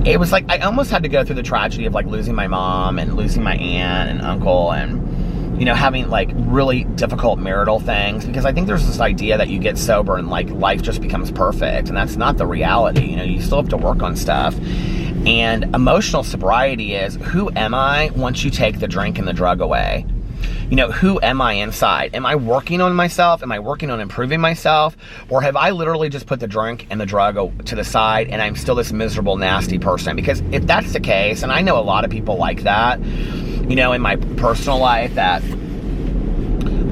it was like I almost had to go through the tragedy of like losing my mom and losing my aunt and uncle and, you know, having like really difficult marital things, because I think there's this idea that you get sober and like life just becomes perfect, and that's not the reality. You know, you still have to work on stuff. And emotional sobriety is, who am I once you take the drink and the drug away? You know, who am I inside? Am I working on myself? Am I working on improving myself? Or have I literally just put the drink and the drug to the side and I'm still this miserable, nasty person? Because if that's the case, and I know a lot of people like that, you know, in my personal life, that,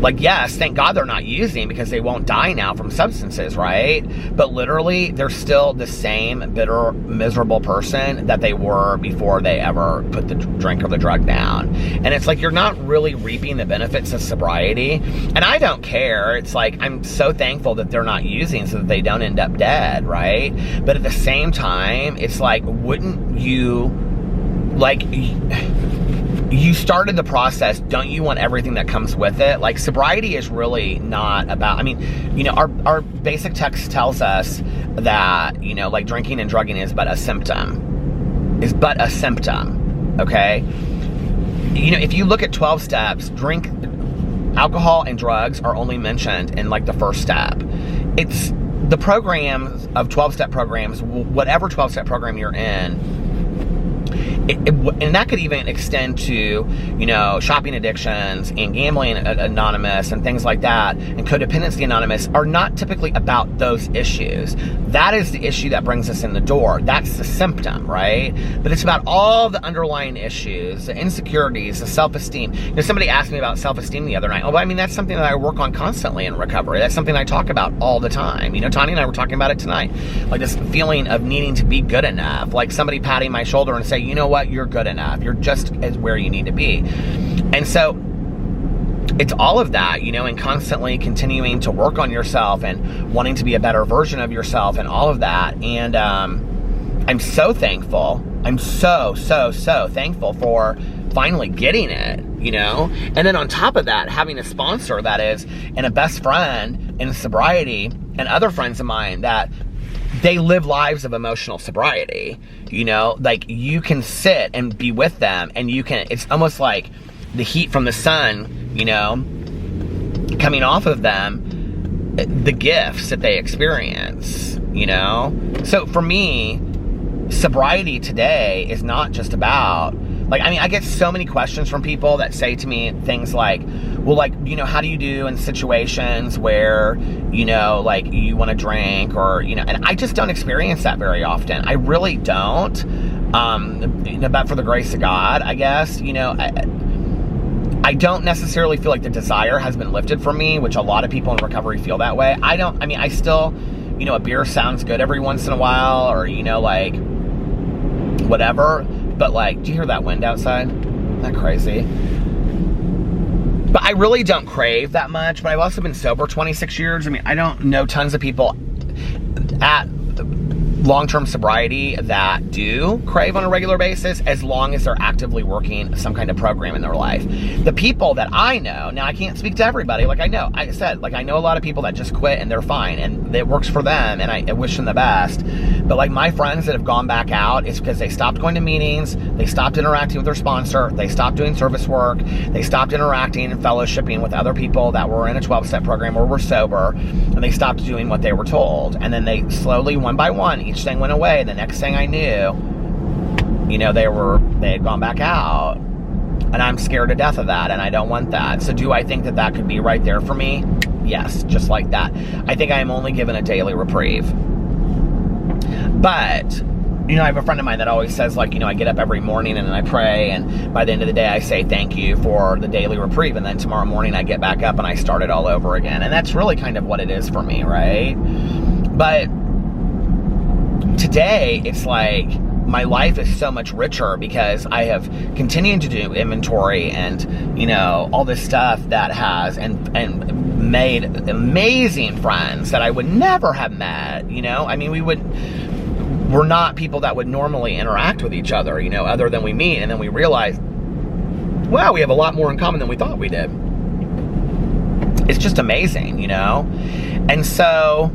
like, yes, thank God they're not using, because they won't die now from substances, right? But literally, they're still the same bitter, miserable person that they were before they ever put the drink or the drug down. And it's like, you're not really reaping the benefits of sobriety. And I don't care. It's like, I'm so thankful that they're not using so that they don't end up dead, right? But at the same time, it's like, wouldn't you, like, you started the process, don't you want everything that comes with it? Like, sobriety is really not about, I mean, you know, our basic text tells us that, you know, like, drinking and drugging is but a symptom. Okay? You know, if you look at 12 steps, alcohol and drugs are only mentioned in like the first step. It's the programs of 12-step programs, whatever 12-step program you're in, and that could even extend to, you know, shopping addictions and gambling anonymous and things like that, and codependency anonymous, are not typically about those issues. That is the issue that brings us in the door. That's the symptom, right? But it's about all the underlying issues, the insecurities, the self-esteem. You know, somebody asked me about self-esteem the other night. Oh, I mean, that's something that I work on constantly in recovery. That's something I talk about all the time. You know, Tanya and I were talking about it tonight. Like, this feeling of needing to be good enough. Like somebody patting my shoulder and say, you know what, you're good enough. You're just as where you need to be. And so it's all of that, you know, and constantly continuing to work on yourself and wanting to be a better version of yourself and all of that. And I'm so thankful. I'm so thankful for finally getting it, you know? And then on top of that, having a sponsor that is, and a best friend in sobriety, and other friends of mine that they live lives of emotional sobriety, you know? Like, you can sit and be with them, and you can, it's almost like the heat from the sun, you know, coming off of them, the gifts that they experience, you know? So for me, sobriety today is not just about, like, I mean, I get so many questions from people that say to me things like, well, like, you know, how do you do in situations where, you know, like, you want to drink, or, you know, and I just don't experience that very often. I really don't. You know, but for the grace of God, I guess, you know, I don't necessarily feel like the desire has been lifted from me, which a lot of people in recovery feel that way. I still, you know, a beer sounds good every once in a while, or, you know, like, whatever. But, like, do you hear that wind outside? Isn't that crazy? But I really don't crave that much. But I've also been sober 26 years. I mean, I don't know tons of people at long-term sobriety that do crave on a regular basis, as long as they're actively working some kind of program in their life. The people that I know, now I can't speak to everybody, like, I know a lot of people that just quit and they're fine and it works for them, and I wish them the best. But, like, my friends that have gone back out, it's because they stopped going to meetings, they stopped interacting with their sponsor, they stopped doing service work, they stopped interacting and fellowshipping with other people that were in a 12-step program or were sober, and they stopped doing what they were told. And then they slowly, one by one, each thing went away. The next thing I knew, you know, they had gone back out. And I'm scared to death of that, and I don't want that. So do I think that that could be right there for me? Yes, just like that. I think I am only given a daily reprieve. But, you know, I have a friend of mine that always says, like, you know, I get up every morning and I pray, and by the end of the day I say thank you for the daily reprieve, and then tomorrow morning I get back up and I start it all over again. And that's really kind of what it is for me, right? But today, it's like my life is so much richer because I have continued to do inventory and, you know, all this stuff that has and made amazing friends that I would never have met, you know? I mean, we're not people that would normally interact with each other, you know, other than we meet, and then we realize, wow, we have a lot more in common than we thought we did. It's just amazing, you know? And so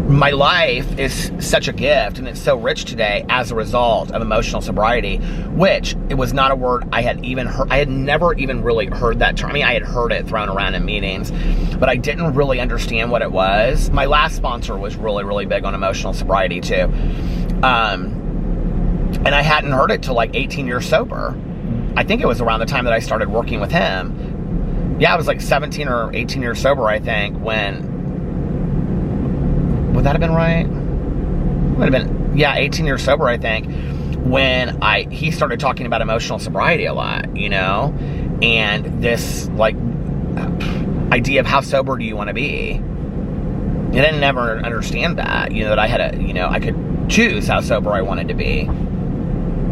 my life is such a gift, and it's so rich today as a result of emotional sobriety, which it was not a word I had even heard. I had never even really heard that term. I mean, I had heard it thrown around in meetings, but I didn't really understand what it was. My last sponsor was really, really big on emotional sobriety too. And I hadn't heard it till like 18 years sober. I think it was around the time that I started working with him. Yeah, I was like 17 or 18 years sober, I think, when... Would that have been right? Would have been, yeah, 18 years sober, I think, when he started talking about emotional sobriety a lot, you know? And this, like, idea of how sober do you want to be? And I didn't ever understand that, you know, that I had I could choose how sober I wanted to be.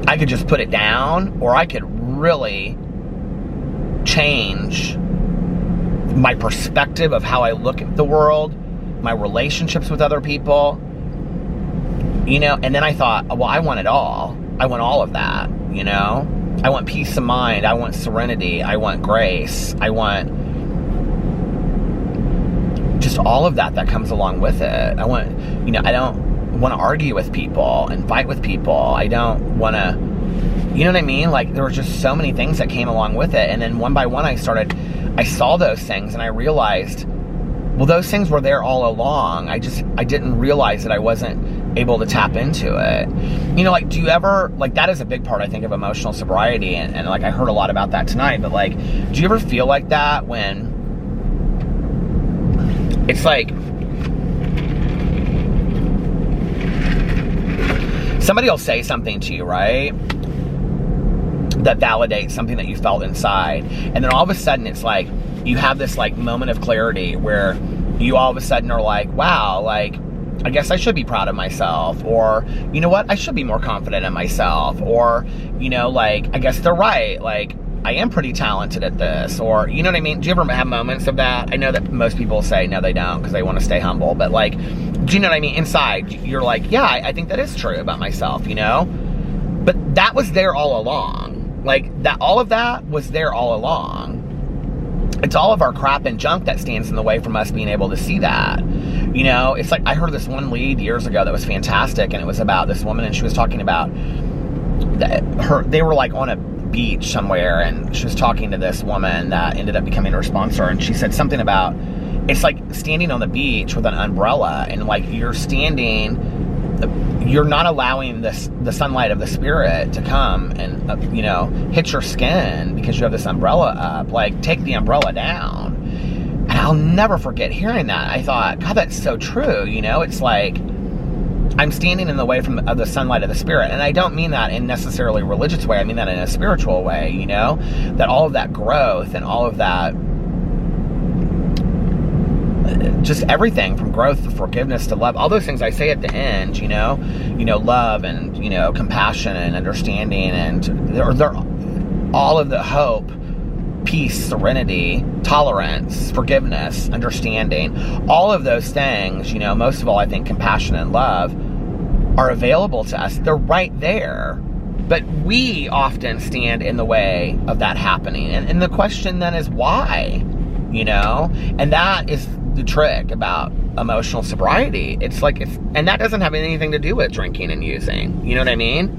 I could just put it down, or I could really change my perspective of how I look at the world, my relationships with other people, you know. And then I thought, well, I want it all. I want all of that, you know. I want peace of mind. I want serenity. I want grace. I want just all of that comes along with it. I want, you know, I don't want to argue with people and fight with people. I don't want to, you know what I mean? Like, there were just so many things that came along with it. And then one by one I saw those things, and I realized, well, those things were there all along. I didn't realize that I wasn't able to tap into it. You know, like, do you ever, like, that is a big part, I think, of emotional sobriety, and like, I heard a lot about that tonight, but like, do you ever feel like that when it's like, somebody will say something to you, right, that validates something that you felt inside, and then all of a sudden it's like, you have this like moment of clarity where you all of a sudden are like, wow, like, I guess I should be proud of myself, or, you know what, I should be more confident in myself, or, you know, like, I guess they're right, like, I am pretty talented at this, or, you know what I mean? Do you ever have moments of that? I know that most people say no, they don't, because they want to stay humble, but like, do you know what I mean? Inside, you're like, yeah, I think that is true about myself, you know? But that was there all along. Like, that, all of that was there all along. It's all of our crap and junk that stands in the way from us being able to see that. You know, it's like, I heard this one lead years ago that was fantastic, and it was about this woman, and she was talking about they were like on a beach somewhere, and she was talking to this woman that ended up becoming her sponsor, and she said something about, it's like standing on the beach with an umbrella, and like, you're not allowing the sunlight of the spirit to come and, you know, hit your skin because you have this umbrella up. Like, take the umbrella down. And I'll never forget hearing that. I thought, God, that's so true. You know, it's like, I'm standing in the way of the sunlight of the spirit. And I don't mean that in necessarily a religious way. I mean that in a spiritual way, you know, that all of that growth and all of that, just everything from growth to forgiveness to love, all those things I say at the end, you know, love and, you know, compassion and understanding, and they're all of the hope, peace, serenity, tolerance, forgiveness, understanding, all of those things, you know, most of all, I think compassion and love are available to us. They're right there. But we often stand in the way of that happening. And the question then is why, you know? And that is the trick about emotional sobriety. It's like, and that doesn't have anything to do with drinking and using. You know what I mean?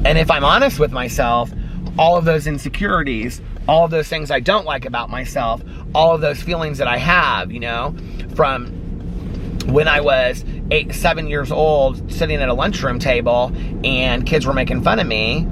And if I'm honest with myself, all of those insecurities, all of those things I don't like about myself, all of those feelings that I have, you know, from when I was 7 years old, sitting at a lunchroom table and kids were making fun of me,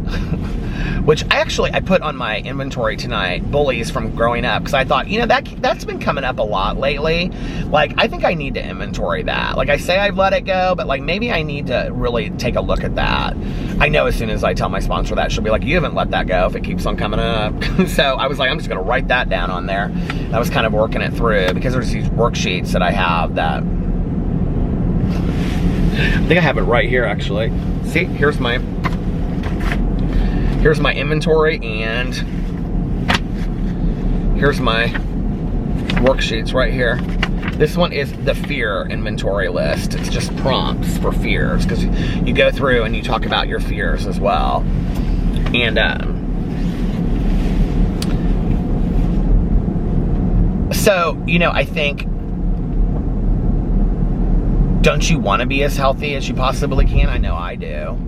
which I put on my inventory tonight, bullies from growing up, because I thought, you know, that's been coming up a lot lately. Like, I think I need to inventory that. Like, I say I've let it go, but like, maybe I need to really take a look at that. I know as soon as I tell my sponsor that, she'll be like, you haven't let that go if it keeps on coming up. So I was like, I'm just gonna write that down on there. I was kind of working it through, because there's these worksheets that I have that, I think I have it right here, actually. See, here's my inventory, and here's my worksheets right here. This one is the fear inventory list. It's just prompts for fears, because you go through and you talk about your fears as well. And so, you know, I think don't you want to be as healthy as you possibly can? I know I do.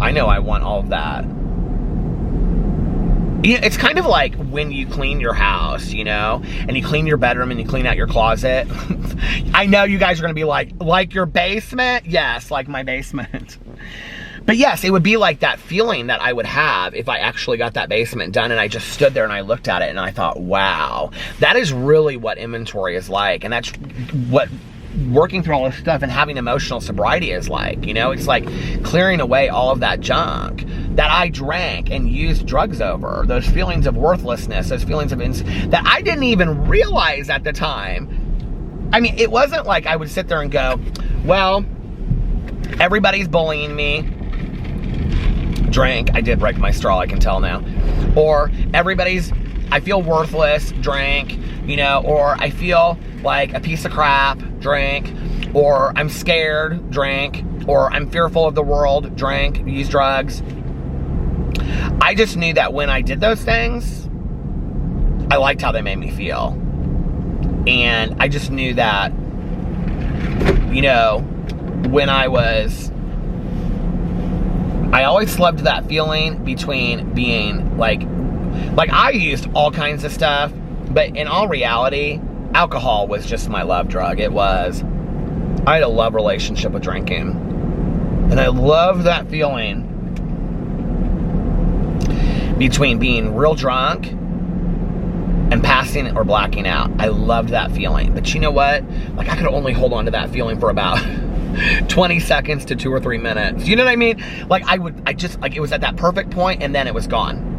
I know I want all of that. You know, it's kind of like when you clean your house, you know, and you clean your bedroom and you clean out your closet. I know you guys are going to be like your basement? Yes, like my basement. But yes, it would be like that feeling that I would have if I actually got that basement done and I just stood there and I looked at it and I thought, wow, that is really what inventory is like. And that's what working through all this stuff and having emotional sobriety is like. You know, it's like clearing away all of that junk that I drank and used drugs over. Those feelings of worthlessness, those feelings of that I didn't even realize at the time. I mean, it wasn't like I would sit there and go, well, everybody's bullying me. Drank. I did break my straw, I can tell now. Or I feel worthless. Drank. You know, or I feel like a piece of crap. Drank. Or I'm scared. Drank. Or I'm fearful of the world. Drank. Use drugs. I just knew that when I did those things, I liked how they made me feel. And I just knew that, you know, when I always loved that feeling between being like I used all kinds of stuff, but in all reality, alcohol was just my love drug. It was. I had a love relationship with drinking. And I love that feeling between being real drunk and passing or blacking out. I loved that feeling. But you know what? Like, I could only hold on to that feeling for about 20 seconds to 2 or 3 minutes. You know what I mean? Like, it was at that perfect point and then it was gone.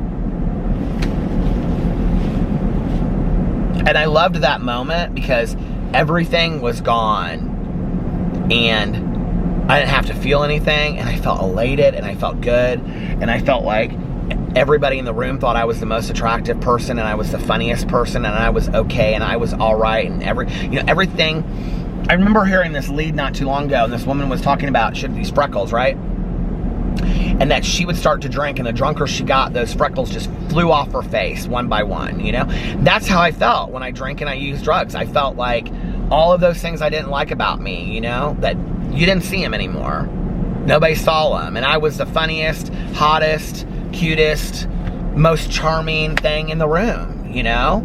And I loved that moment because everything was gone and I didn't have to feel anything, and I felt elated and I felt good, and I felt like everybody in the room thought I was the most attractive person and I was the funniest person and I was okay and I was all right and everything. I remember hearing this lead not too long ago, and this woman was talking about she had these freckles, right? And that she would start to drink, and the drunker she got, those freckles just flew off her face one by one, you know? That's how I felt when I drank and I used drugs. I felt like all of those things I didn't like about me, you know, that you didn't see them anymore. Nobody saw them. And I was the funniest, hottest, cutest, most charming thing in the room, you know?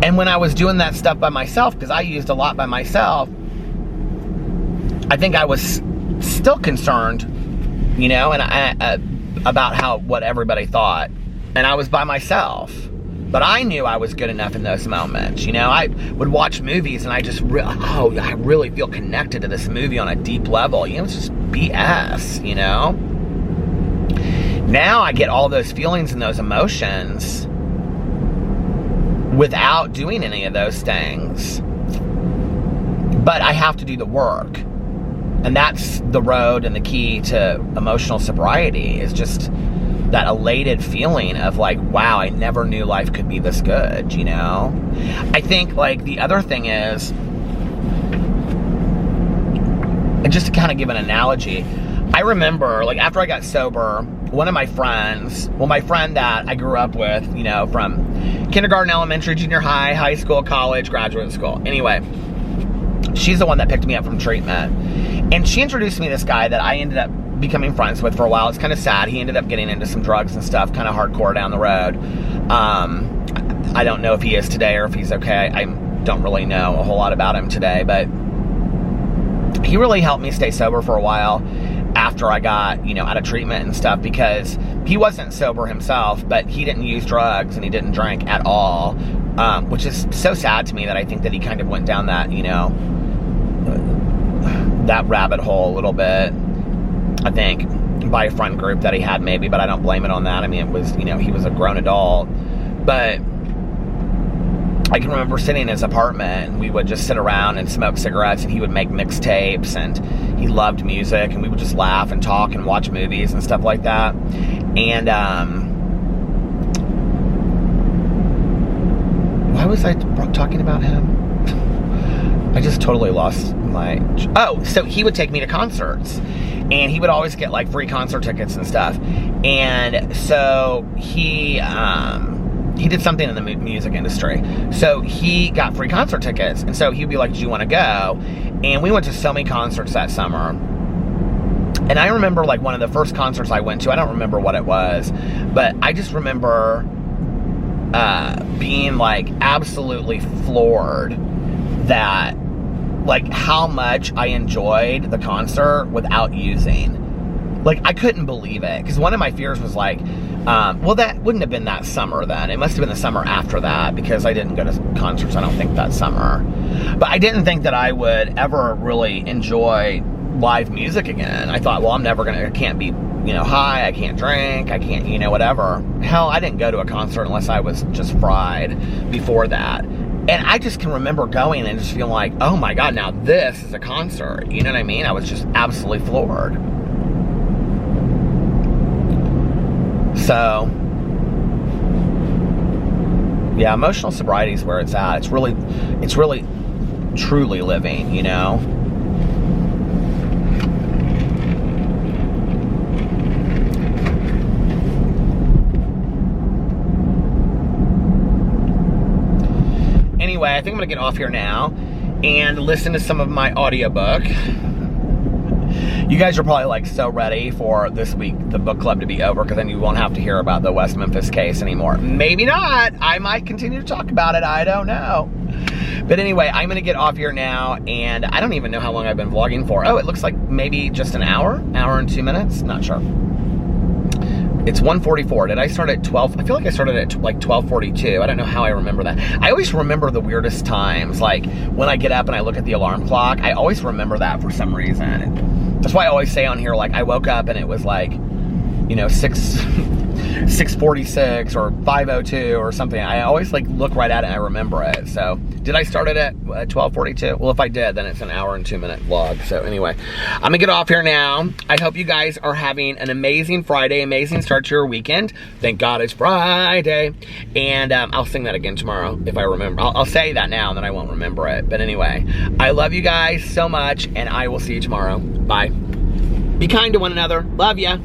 And when I was doing that stuff by myself, because I used a lot by myself, I think I was still concerned, you know, and about what everybody thought. And I was by myself. But I knew I was good enough in those moments, you know? I would watch movies and I just, I really feel connected to this movie on a deep level. You know, it's just BS, you know? Now I get all those feelings and those emotions without doing any of those things. But I have to do the work. And that's the road and the key to emotional sobriety, is just that elated feeling of like, wow, I never knew life could be this good, you know? I think, like, the other thing is, and just to kind of give an analogy, I remember, like, after I got sober, one of my friends, well, my friend that I grew up with, you know, from kindergarten, elementary, junior high, high school, college, graduate school. Anyway, she's the one that picked me up from treatment. And she introduced me to this guy that I ended up becoming friends with for a while. It's kind of sad. He ended up getting into some drugs and stuff, kind of hardcore down the road. I don't know if he is today or if he's okay. I don't really know a whole lot about him today, but he really helped me stay sober for a while after I got, you know, out of treatment and stuff, because he wasn't sober himself, but he didn't use drugs and he didn't drink at all, which is so sad to me that I think that he kind of went down that, you know, that rabbit hole a little bit, I think, by a friend group that he had maybe, but I don't blame it on that. I mean, it was, you know, he was a grown adult, but I can remember sitting in his apartment and we would just sit around and smoke cigarettes, and he would make mixtapes, and he loved music, and we would just laugh and talk and watch movies and stuff like that. And why was I talking about him? I just totally lost my... Oh, so he would take me to concerts, and he would always get, like, free concert tickets and stuff. And so he did something in the music industry. So he got free concert tickets. And so he'd be like, do you want to go? And we went to so many concerts that summer. And I remember, like, one of the first concerts I went to, I don't remember what it was, but I just remember being, like, absolutely floored that, like, how much I enjoyed the concert without using. Like, I couldn't believe it. Because one of my fears was, like, well, that wouldn't have been that summer then. It must have been the summer after that, because I didn't go to concerts, I don't think, that summer. But I didn't think that I would ever really enjoy live music again. I thought, well, I can't be, high, I can't drink, I can't, whatever. Hell, I didn't go to a concert unless I was just fried before that. And I just can remember going and just feeling like, oh my God, now this is a concert. You know what I mean? I was just absolutely floored. So, yeah, emotional sobriety is where it's at. It's really truly living, Anyway, I think I'm going to get off here now and listen to some of my audiobook. You guys are probably, like, so ready for this week, the book club, to be over, because then you won't have to hear about the West Memphis case anymore. Maybe not. I might continue to talk about it. I don't know. But anyway, I'm going to get off here now, and I don't even know how long I've been vlogging for. Oh, it looks like maybe just an hour and 2 minutes. Not sure. It's 1:44. Did I start at 12? I feel like I started at like 12:42. I don't know how I remember that. I always remember the weirdest times. Like when I get up and I look at the alarm clock, I always remember that for some reason. That's why I always say on here, like, I woke up and it was like, 6:46 or 5:02 or something. I always, like, look right at it and I remember it. So did I start it at 12:42? Well, if I did, then it's an hour and 2 minute vlog. So anyway, I'm gonna get off here now. I hope you guys are having an amazing Friday, amazing start to your weekend. Thank God it's Friday. And I'll sing that again tomorrow if I remember. I'll say that now and then I won't remember it. But anyway, I love you guys so much, and I will see you tomorrow. Bye. Be kind to one another. Love ya.